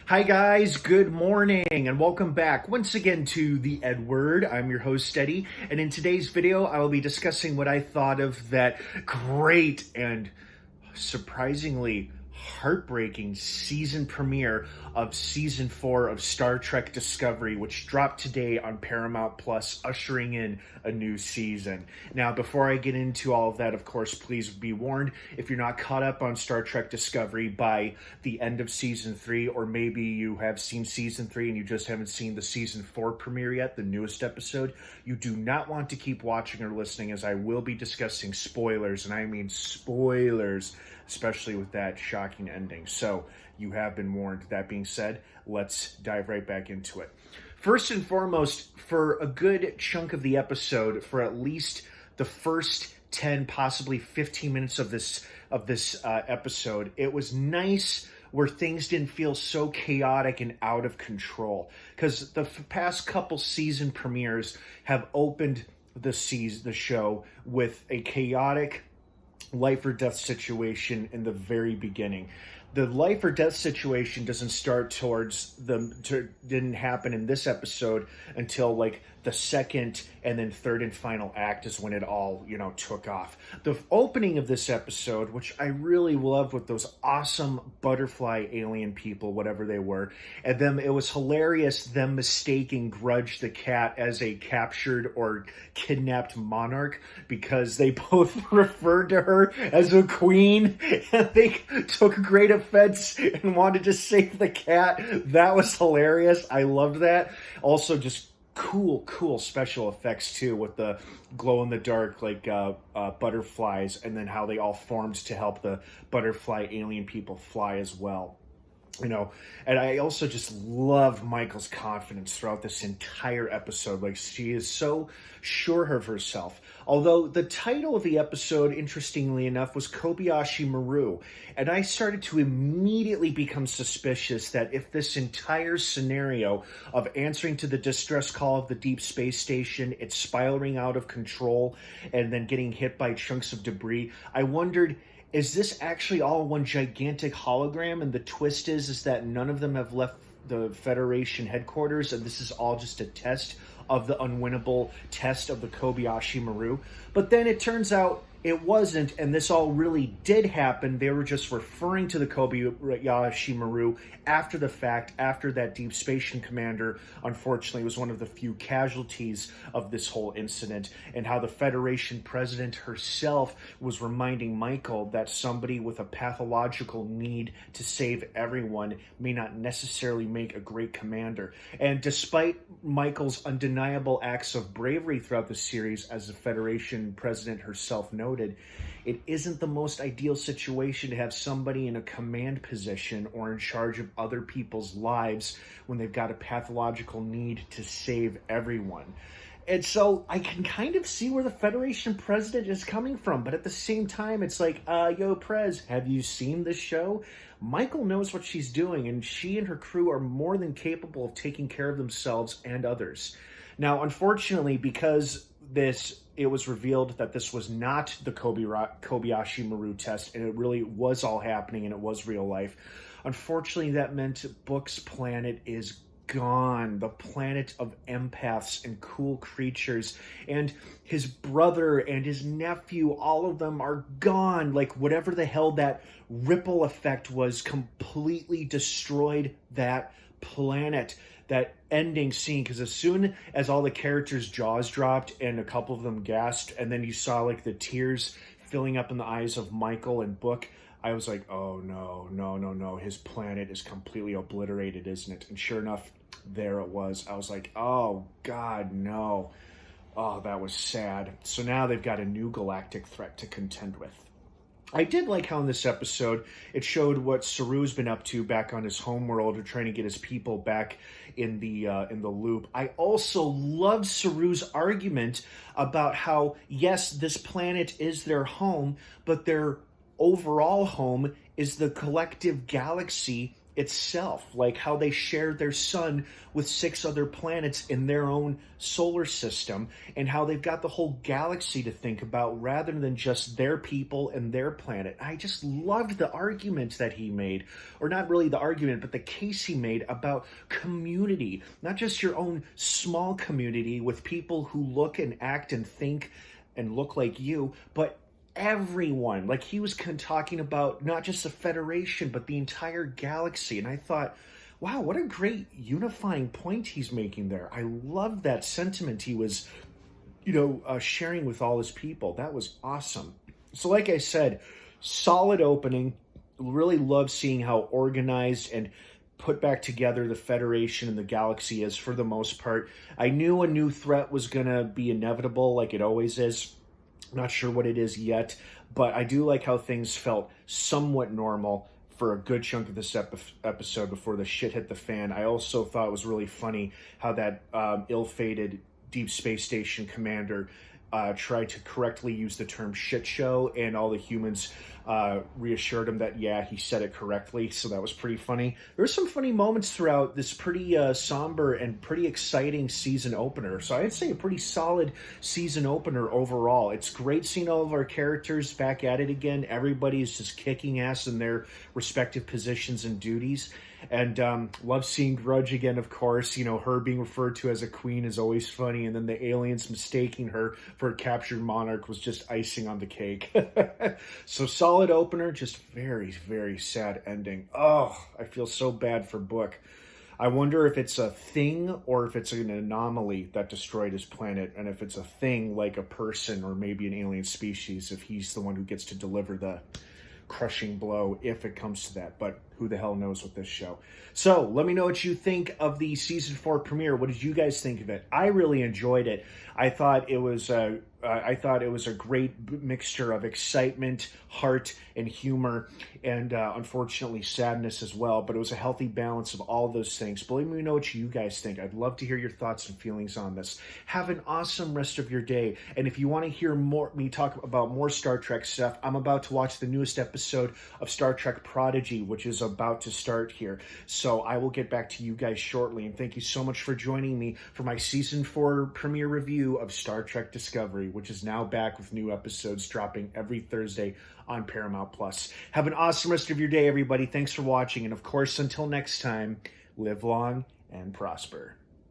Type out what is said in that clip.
Hi guys, good morning and welcome back once again to The Edward. I'm your host Eddie, and in today's video I will be discussing what I thought of that great and surprisingly heartbreaking season premiere of season 4 of Star Trek Discovery, which dropped today on Paramount Plus, ushering in a new season. Now, before I get into all of that, of course, please be warned, if you're not caught up on Star Trek Discovery by the end of season 3, or maybe you have seen season 3 and you just haven't seen the season 4 premiere yet, the newest episode, you do not want to keep watching or listening, as I will be discussing spoilers, and I mean spoilers, especially with that shocking ending. So you have been warned. That being said, let's dive right back into it. First and foremost, for a good chunk of the episode, for at least the first 10, possibly 15 minutes of this episode, it was nice where things didn't feel so chaotic and out of control. Because the past couple season premieres have opened the show with a chaotic life or death situation in the very beginning. The life or death situation doesn't start didn't happen in this episode until like the second and then third and final act is when it all, took off. The opening of this episode, which I really loved with those awesome butterfly alien people, whatever they were, and them, it was hilarious, them mistaking Grudge the cat as a captured or kidnapped monarch because they both referred to her as a queen, and they took great offense and wanted to save the cat. That was hilarious. I loved that. Also, just cool special effects too, with the glow-in-the-dark butterflies, and then how they all formed to help the butterfly alien people fly as well. And I also just love Michael's confidence throughout this entire episode. Like, she is so sure of herself. Although the title of the episode, interestingly enough, was Kobayashi Maru. And I started to immediately become suspicious that if this entire scenario of answering to the distress call of the deep space station, it's spiraling out of control, and then getting hit by chunks of debris, I wondered, is this actually all one gigantic hologram? And the twist is that none of them have left the Federation headquarters, and this is all just a test of the unwinnable test of the Kobayashi Maru. But then it turns out it wasn't, and this all really did happen. They were just referring to the Kobayashi Maru after the fact, after that deep space commander, unfortunately, was one of the few casualties of this whole incident, and how the Federation president herself was reminding Michael that somebody with a pathological need to save everyone may not necessarily make a great commander. And despite Michael's undeniable acts of bravery throughout the series, as the Federation president herself noted, it isn't the most ideal situation to have somebody in a command position or in charge of other people's lives when they've got a pathological need to save everyone. And so I can kind of see where the Federation president is coming from, but at the same time, it's like, yo, Prez, have you seen this show? Michael knows what she's doing, and she and her crew are more than capable of taking care of themselves and others. Now, unfortunately, because it was revealed that this was not the Kobayashi Maru test, and it really was all happening, and it was real life. Unfortunately, that meant Book's planet is gone. The planet of empaths and cool creatures, and his brother and his nephew, all of them are gone. Like, whatever the hell that ripple effect was completely destroyed that planet. That ending scene, because as soon as all the characters' jaws dropped and a couple of them gasped, and then you saw like the tears filling up in the eyes of Michael and Book, I was like, oh no, his planet is completely obliterated, isn't it? And sure enough, there it was. I was like, oh God, no. Oh, that was sad. So now they've got a new galactic threat to contend with. I did like how in this episode it showed what Saru's been up to back on his homeworld, or trying to get his people back in the loop. I also loved Saru's argument about how, yes, this planet is their home, but their overall home is the collective galaxy itself, like how they shared their sun with 6 other planets in their own solar system, and how they've got the whole galaxy to think about rather than just their people and their planet. I just loved the argument that he made, or not really the argument, but the case he made about community, not just your own small community with people who look and act and think and look like you, but everyone. Like, he was talking about not just the Federation, but the entire galaxy. And I thought, wow, what a great unifying point he's making there. I love that sentiment he was, sharing with all his people. That was awesome. So like I said, solid opening. Really love seeing how organized and put back together the Federation and the galaxy is for the most part. I knew a new threat was going to be inevitable, like it always is. Not sure what it is yet, but I do like how things felt somewhat normal for a good chunk of this episode before the shit hit the fan. I also thought it was really funny how that ill-fated Deep Space Station commander tried to correctly use the term shit show, and all the humans reassured him that, yeah, he said it correctly. So that was pretty funny. There were some funny moments throughout this pretty somber and pretty exciting season opener. So I'd say a pretty solid season opener overall. It's great seeing all of our characters back at it again. Everybody is just kicking ass in their respective positions and duties. And love seeing Grudge again, of course. Her being referred to as a queen is always funny. And then the aliens mistaking her for a captured monarch was just icing on the cake. So solid opener, just very, very sad ending. Oh, I feel so bad for Book. I wonder if it's a thing or if it's an anomaly that destroyed his planet. And if it's a thing, like a person or maybe an alien species, if he's the one who gets to deliver the crushing blow if it comes to that. But who the hell knows with this show. So let me know what you think of the season 4 premiere. What did you guys think of it? I really enjoyed it. I thought it was a great mixture of excitement, heart, and humor, and unfortunately sadness as well. But it was a healthy balance of all those things. But let me know what you guys think. I'd love to hear your thoughts and feelings on this. Have an awesome rest of your day. And if you want to hear me talk about more Star Trek stuff, I'm about to watch the newest episode of Star Trek Prodigy, which is about to start here. So I will get back to you guys shortly. And thank you so much for joining me for my season 4 premiere review of Star Trek Discovery, which is now back with new episodes dropping every Thursday on Paramount Plus. Have an awesome rest of your day, everybody. Thanks for watching. And of course, until next time, live long and prosper.